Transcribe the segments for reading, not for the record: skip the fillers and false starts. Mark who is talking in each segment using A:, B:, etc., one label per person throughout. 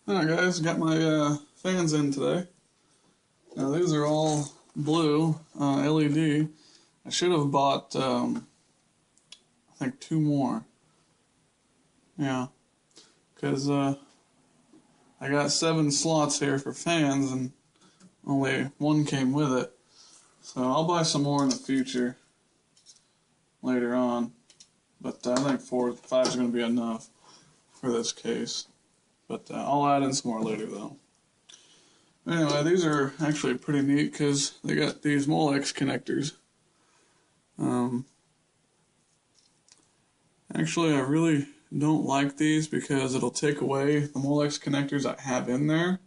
A: Alright guys, got my fans in today. Now these are all blue LED. I should have bought I think 2 more. Yeah, because I got 7 slots here for fans and only 1 came with it. So I'll buy some more in the future later on. But I think 4 or 5 is going to be enough for this case. But I'll add in some more later though. Anyway, these are actually pretty neat because they got these Molex connectors. Actually, I really don't like these because it'll take away the Molex connectors I have in there.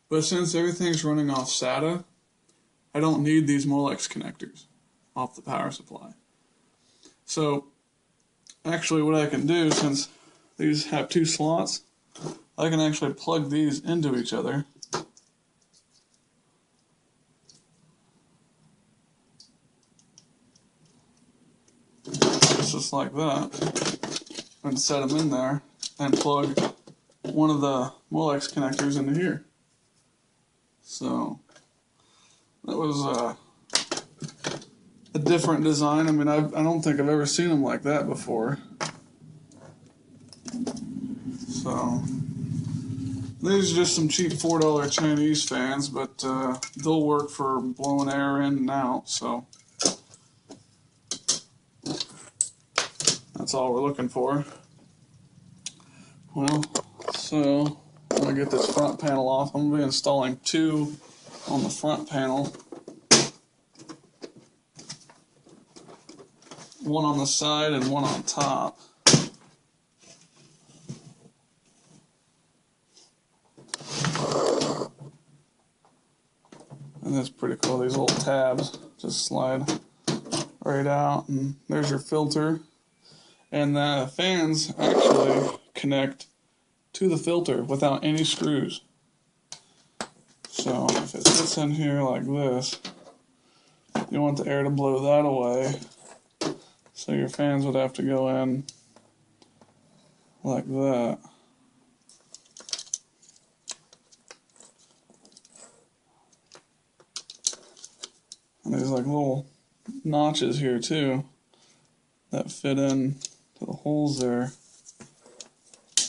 A: But since everything's running off SATA, I don't need these Molex connectors off the power supply. So, actually what I can do, since these have 2 slots, I can actually plug these into each other. Just like that, and set them in there and plug one of the Molex connectors into here. So that was a different design. I mean, I don't think I've ever seen them like that before. So these are just some cheap $4 Chinese fans, but they'll work for blowing air in and out. So that's all we're looking for. Well, so I'm going to get this front panel off. I'm going to be installing 2 on the front panel. One on the side and one on top. And that's pretty cool. These little tabs just slide right out, and there's your filter. And the fans actually connect to the filter without any screws. So if it sits in here like this, you want the air to blow that away. So your fans would have to go in like that. And there's like little notches here too that fit in to the holes there,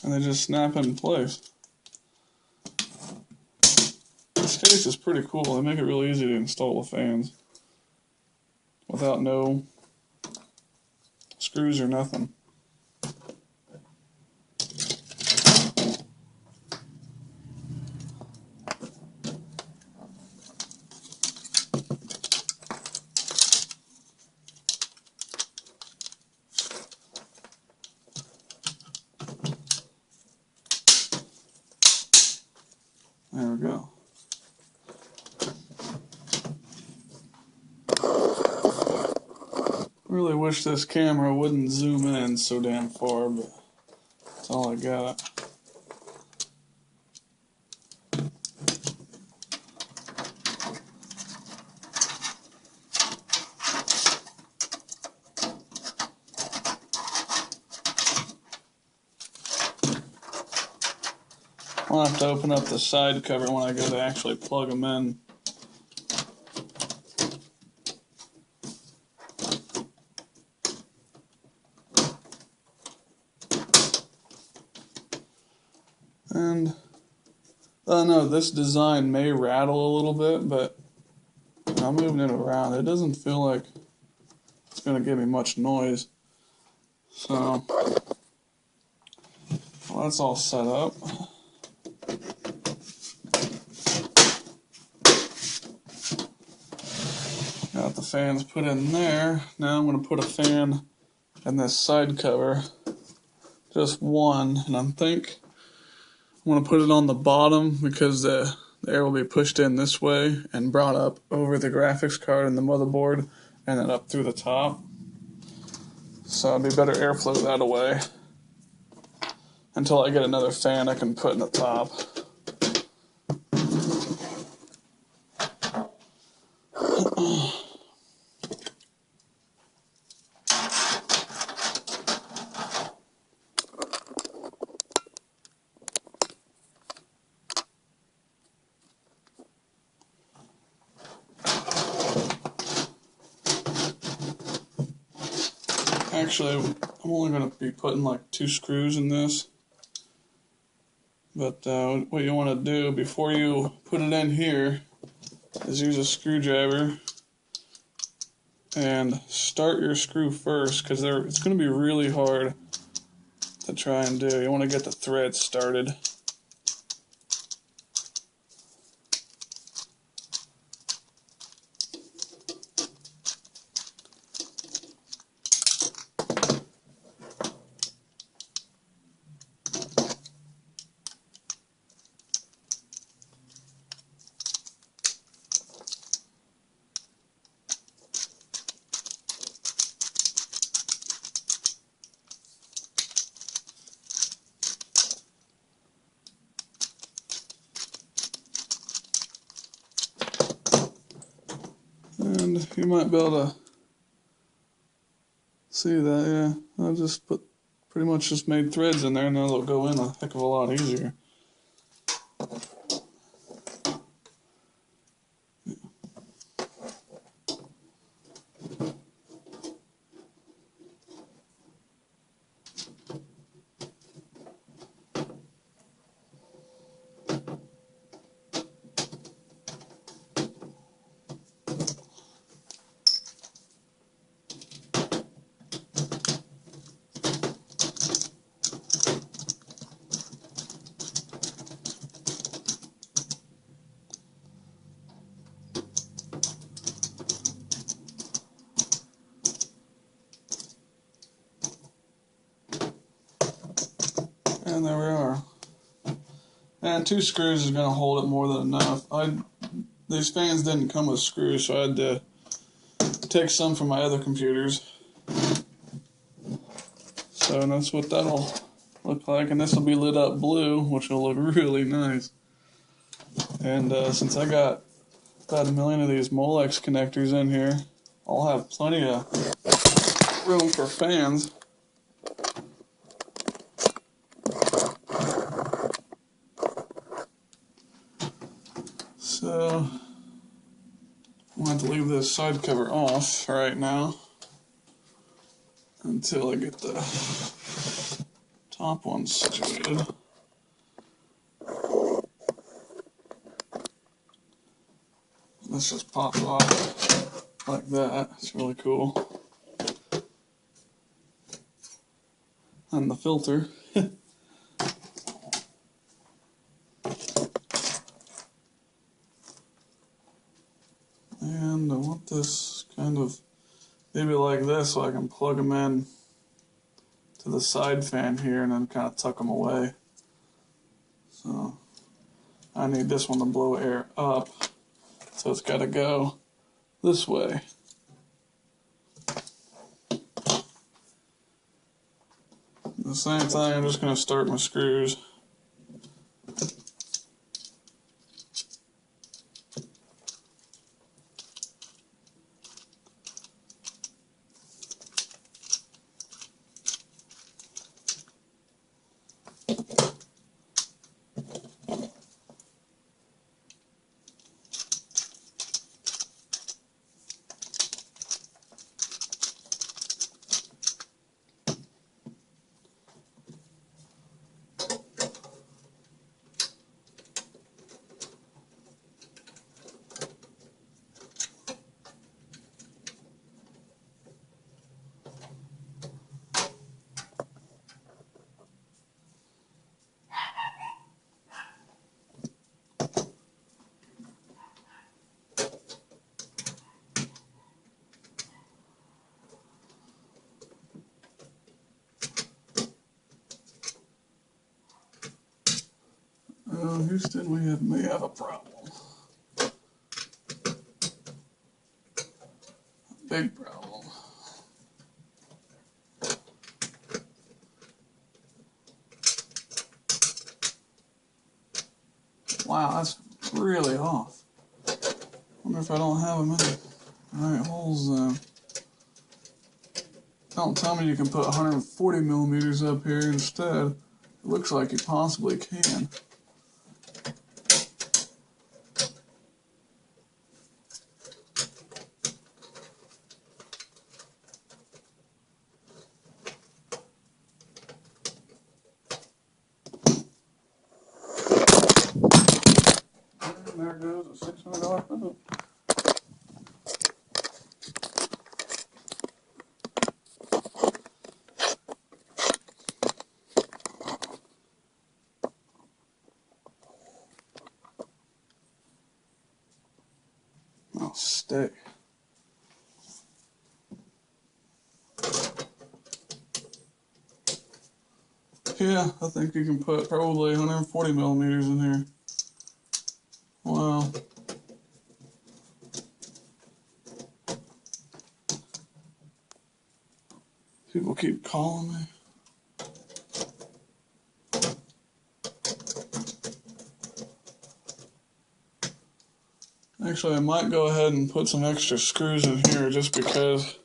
A: and they just snap in place. This case is pretty cool. They make it really easy to install the fans without no screws or nothing. There we go. Really wish this camera wouldn't zoom in so damn far, but that's all I got. I'll have to open up the side cover when I go to actually plug them in. And I don't know, this design may rattle a little bit, but I'm moving it around. It doesn't feel like it's going to give me much noise. So, well, that's all set up. Got the fans put in there. Now I'm going to put a fan in this side cover. Just one, and I'm going to put it on the bottom because the air will be pushed in this way and brought up over the graphics card and the motherboard and then up through the top. So it'll be better airflow that way until I get another fan I can put in the top. Actually, I'm only going to be putting like 2 screws in this. But what you want to do before you put it in here is use a screwdriver and start your screw first, because it's going to be really hard to try and do. You want to get the thread started. And you might be able to see that, yeah. I just pretty much just made threads in there, and now they'll go in a heck of a lot easier. And there we are. And 2 screws is going to hold it more than enough. These fans didn't come with screws, so I had to take some from my other computers. So that's what that'll look like. And this will be lit up blue, which will look really nice. And since I got about 1 million of these Molex connectors in here, I'll have plenty of room for fans. So I'm going to have to leave this side cover off right now until I get the top one situated. This just pops off like that. It's really cool. And the filter. And I want this kind of maybe like this, so I can plug them in to the side fan here and then kind of tuck them away. So I need this one to blow air up, so it's got to go this way. The same thing, I'm just going to start my screws. Houston, may have a problem. A big problem. Wow, that's really off. Wonder if I don't have them in the right holes then. Don't tell me you can put 140 millimeters up here instead. It looks like you possibly can. a $600 present. Oh, stay. Yeah, I think you can put probably 140 millimeters in here. Wow. People keep calling me. Actually, I might go ahead and put some extra screws in here just because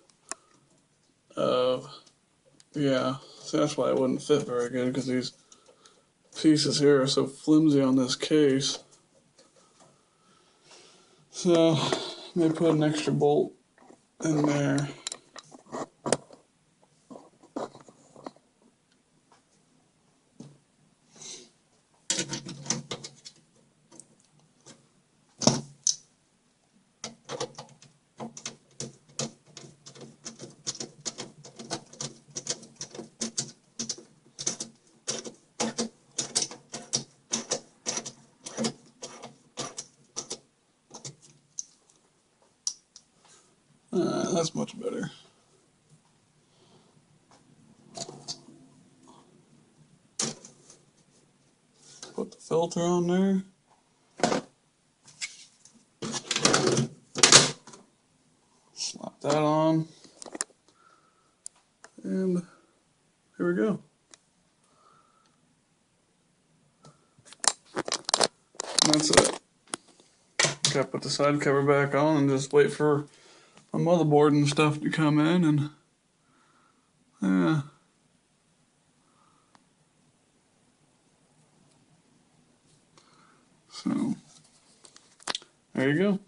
A: of, yeah, so that's why it wouldn't fit very good, because these pieces here are so flimsy on this case. So, maybe put an extra bolt in there. That's much better. Put the filter on there. Slap that on. And here we go. And that's it. Gotta put the side cover back on and just wait for my motherboard and stuff to come in, and yeah. So, there you go.